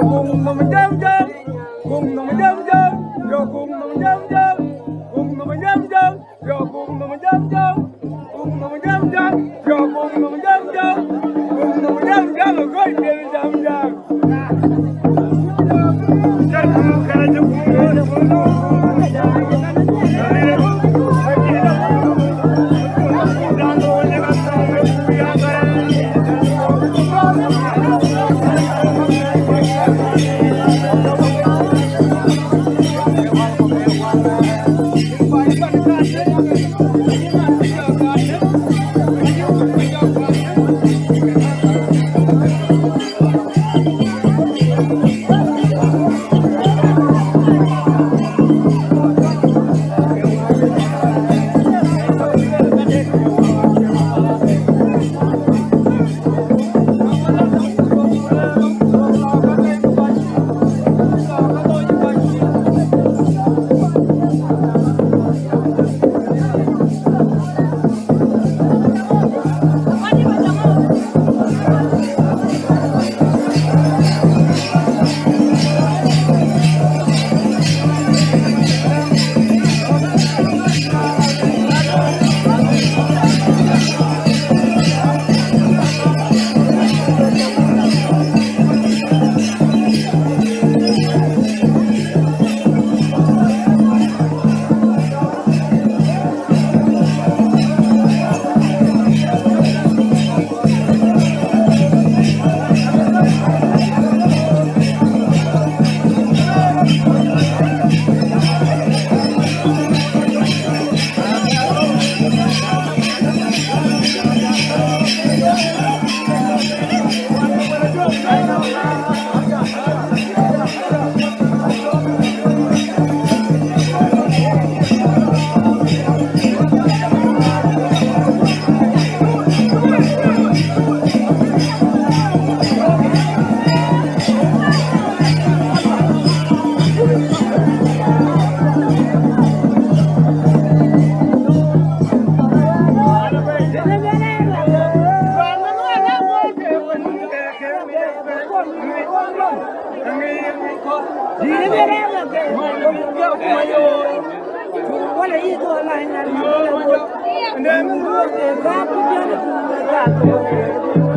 cùng nó mình dám dám cùng nó mình dám dám giờ cùng nó mình dám dám cùng nó mình dám dám giờ cùng nó mình dám dám cùng nó mình dám dám giờ cùng nó mình dám dám cùng nó mình dám dám rồi coi tiền dám dám Hãy subscribe cho kênh Ghiền Mì Gõ để không bỏ lỡ những video hấp dẫn.